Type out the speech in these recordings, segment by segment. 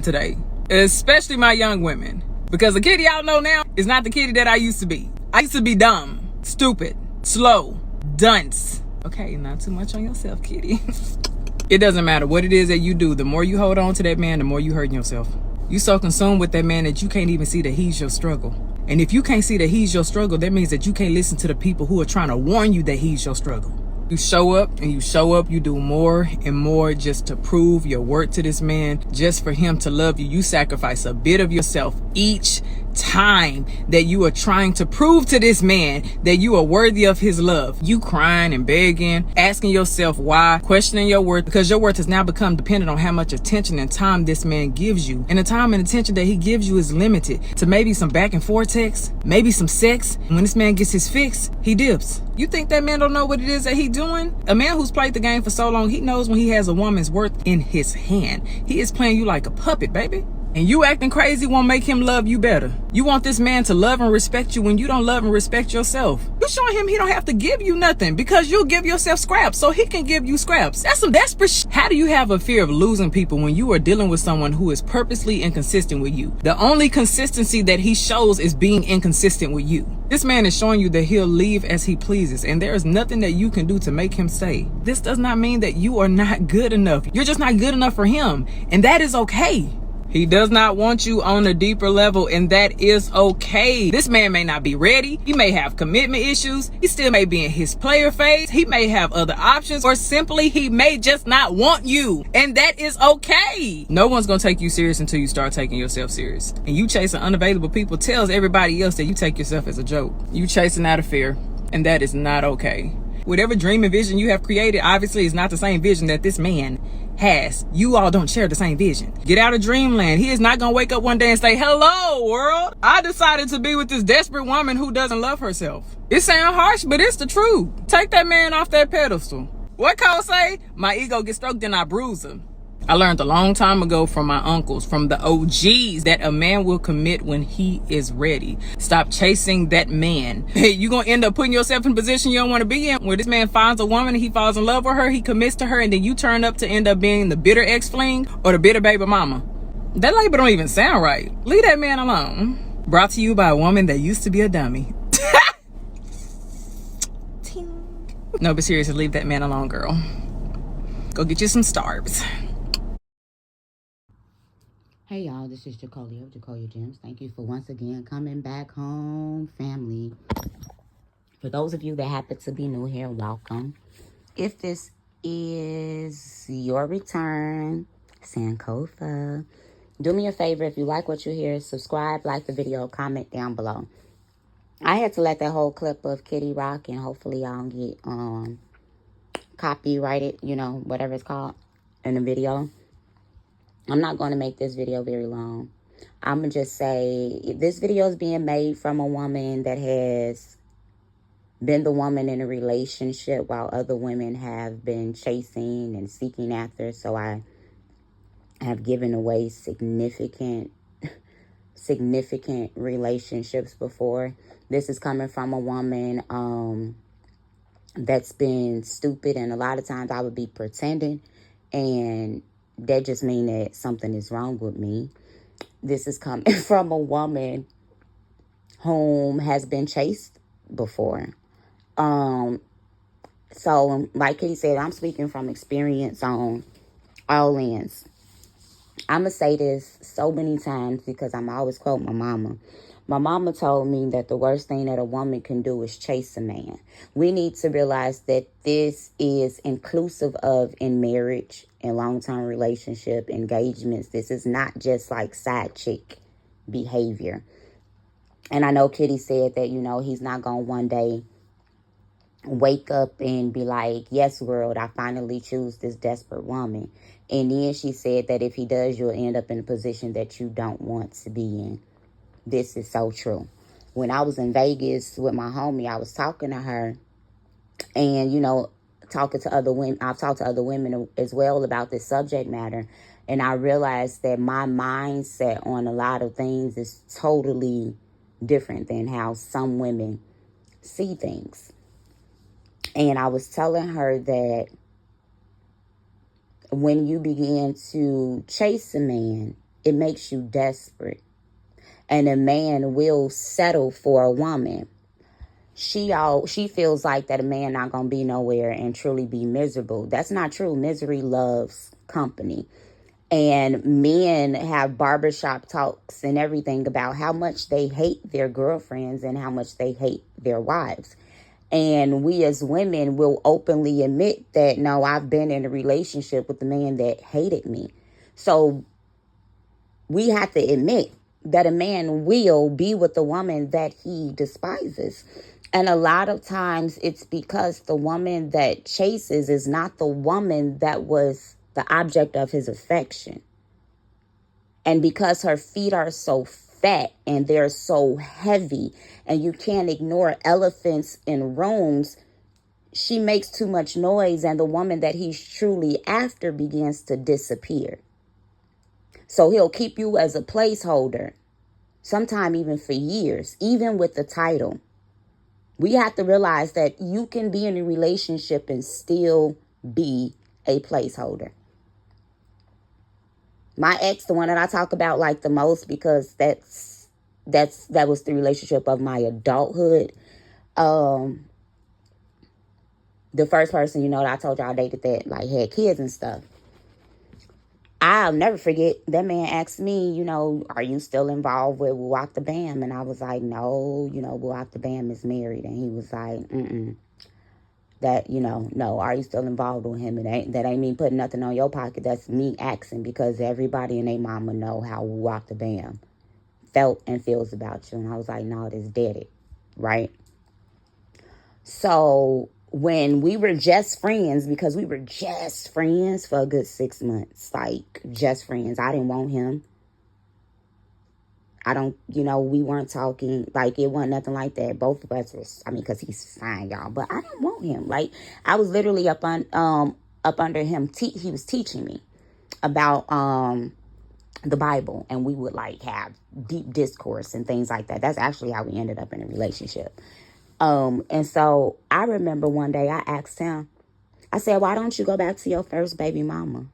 today, especially my young women, because the Kitty y'all know now is not the Kitty that I used to be. I used to be dumb, stupid, slow, dunce. Okay, not too much on yourself, Kitty. It doesn't matter what it is that you do. The more you hold on to that man, the more you hurting yourself. You so consumed with that man that you can't even see that he's your struggle. And if you can't see that he's your struggle, that means that you can't listen to the people who are trying to warn you that he's your struggle. You show up and you show up, you do more and more just to prove your worth to this man, just for him to love you. You sacrifice a bit of yourself each time that you are trying to prove to this man that you are worthy of his love. You crying and begging, asking yourself why, questioning your worth, because your worth has now become dependent on how much attention and time this man gives you. And the time and attention that he gives you is limited to maybe some back and forth text, maybe some sex. And when this man gets his fix, he dips. You think that man don't know what it is that he doing? A man who's played the game for so long, he knows when he has a woman's worth in his hand. He is playing you like a puppet, baby. And you acting crazy won't make him love you better. You want this man to love and respect you when you don't love and respect yourself. You showing him he don't have to give you nothing because you'll give yourself scraps so he can give you scraps. That's some desperate shit. How do you have a fear of losing people when you are dealing with someone who is purposely inconsistent with you? The only consistency that he shows is being inconsistent with you. This man is showing you that he'll leave as he pleases, and there is nothing that you can do to make him stay. This does not mean that you are not good enough. You're just not good enough for him, and that is okay. He does not want you on a deeper level, and that is okay. This man may not be ready. He may have commitment issues. He still may be in his player phase. He may have other options, or simply he may just not want you, and that is okay. No one's gonna take you serious until you start taking yourself serious. And you chasing unavailable people tells everybody else that you take yourself as a joke. You chasing out of fear, and that is not okay. Whatever dream and vision you have created obviously is not the same vision that this man has. You all don't share the same vision. Get out of dreamland. He is not gonna wake up one day and say, hello world, I decided to be with this desperate woman who doesn't love herself. It sounds harsh, but it's the truth. Take that man off that pedestal. What Cole say? My ego gets stroked and I bruise him. I learned a long time ago from my uncles, from the OGs, that a man will commit when he is ready. Stop chasing that man. You're going to end up putting yourself in a position you don't want to be in, where this man finds a woman and he falls in love with her, he commits to her, and then you turn up to end up being the bitter ex-fling or the bitter baby mama. That label don't even sound right. Leave that man alone. Brought to you by a woman that used to be a dummy. No, but seriously, leave that man alone, girl. Go get you some Starbucks. Hey y'all, this is Jacolia of Jacolia Gems. Thank you for once again coming back home, family. For those of you that happen to be new here, welcome. If this is your return, Sankofa, do me a favor. If you like what you hear, subscribe, like the video, comment down below. I had to let that whole clip of Kitty rock, and hopefully y'all get copyrighted, you know, whatever it's called, in the video. I'm not going to make this video very long. I'm going to just say this video is being made from a woman that has been the woman in a relationship while other women have been chasing and seeking after. So I have given away significant relationships before. This is coming from a woman that's been stupid, and a lot of times I would be pretending, and that just means that something is wrong with me. This is coming from a woman whom has been chased before. So, like Kitty said, I'm speaking from experience on all ends. I'm going to say this so many times because I'm always quote my mama. My mama told me that the worst thing that a woman can do is chase a man. We need to realize that this is inclusive of in marriage and long-term relationship engagements. This is not just like side chick behavior. And I know Kitty said that, you know, he's not going to one day wake up and be like, yes, world, I finally choose this desperate woman. And then she said that if he does, you'll end up in a position that you don't want to be in. This is so true. When I was in Vegas with my homie, I was talking to her, and, you know, talking to other women. I've talked to other women as well about this subject matter. And I realized that my mindset on a lot of things is totally different than how some women see things. And I was telling her that when you begin to chase a man, it makes you desperate. And a man will settle for a woman. She feels like that a man not going to be nowhere and truly be miserable. That's not true. Misery loves company. And men have barbershop talks and everything about how much they hate their girlfriends and how much they hate their wives. And we as women will openly admit that, no, I've been in a relationship with a man that hated me. So we have to admit that a man will be with the woman that he despises. And a lot of times it's because the woman that chases is not the woman that was the object of his affection. And because her feet are so fat and they're so heavy and you can't ignore elephants in rooms, she makes too much noise and the woman that he's truly after begins to disappear. So he'll keep you as a placeholder, sometime even for years, even with the title. We have to realize that you can be in a relationship and still be a placeholder. My ex, the one that I talk about like the most, because that was the relationship of my adulthood. The first person, that I told y'all I dated that like had kids and stuff. I'll never forget that man asked me, are you still involved with Walk the Bam? And I was like, no, Walk the Bam is married. And he was like, that, no, are you still involved with him? That ain't me putting nothing on your pocket. That's me asking because everybody and their mama know how Walk the Bam felt and feels about you. And I was like, no, this dead it, right? So when we were just friends, because we were just friends for a good 6 months, like just friends. I didn't want him. I don't, we weren't talking, like it wasn't nothing like that. Both of us was, because he's fine, y'all, but I didn't want him. Like I was literally up under him. He was teaching me about the Bible, and we would like have deep discourse and things like that. That's actually how we ended up in a relationship. And so I remember one day I asked him, I said, why don't you go back to your first baby mama?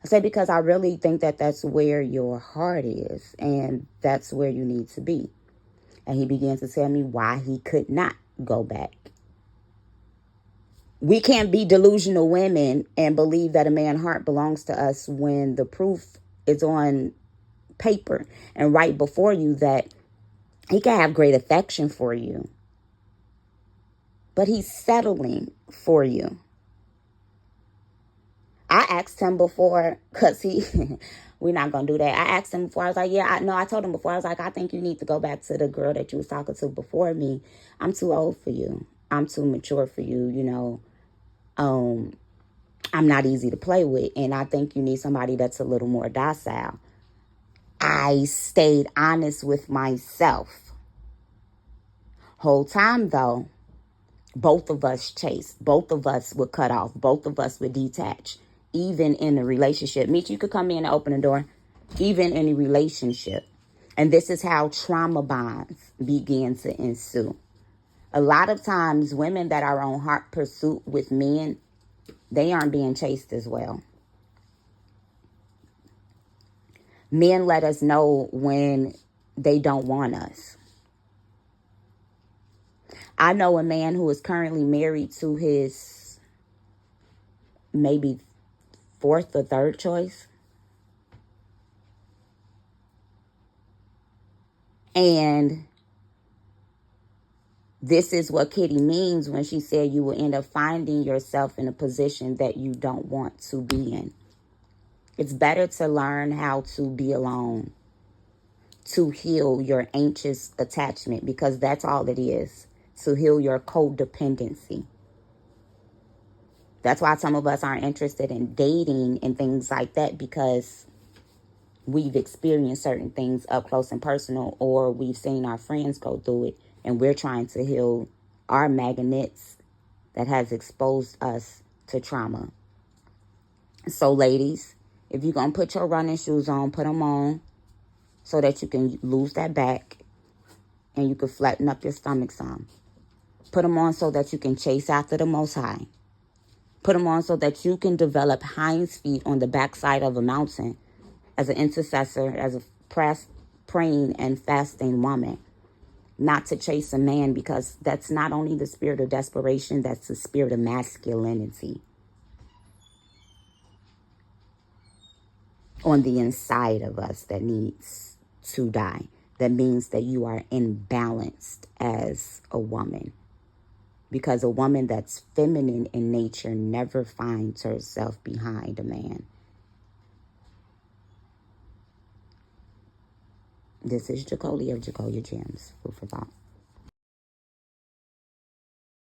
I said, because I really think that that's where your heart is and that's where you need to be. And he began to tell me why he could not go back. We can't be delusional women and believe that a man's heart belongs to us when the proof is on paper and right before you that he can have great affection for you, but he's settling for you. I asked him before, because we're not going to do that. I asked him before. I was like, I told him before. I was like, I think you need to go back to the girl that you was talking to before me. I'm too old for you. I'm too mature for you, I'm not easy to play with. And I think you need somebody that's a little more docile. I stayed honest with myself. Whole time, though, both of us chased. Both of us would cut off. Both of us would detach. Even in a relationship. Meet you could come in and open the door. Even in a relationship. And this is how trauma bonds begin to ensue. A lot of times, women that are on heart pursuit with men, they aren't being chased as well. Men let us know when they don't want us. I know a man who is currently married to his maybe fourth or third choice. And this is what Kitty means when she said you will end up finding yourself in a position that you don't want to be in. It's better to learn how to be alone, to heal your anxious attachment, because that's all it is. To heal your codependency. That's why some of us aren't interested in dating and things like that, because we've experienced certain things up close and personal, or we've seen our friends go through it, and we're trying to heal our magnets that has exposed us to trauma. So ladies, if you're going to put your running shoes on, put them on so that you can lose that back and you can flatten up your stomach some. Put them on so that you can chase after the Most High. Put them on so that you can develop hinds feet on the backside of a mountain as an intercessor, as a praying and fasting woman, not to chase a man, because that's not only the spirit of desperation, that's the spirit of masculinity on the inside of us that needs to die. That means that you are imbalanced as a woman, because a woman that's feminine in nature never finds herself behind a man. This is Jacolia of Jacolia Gems. Food for thought.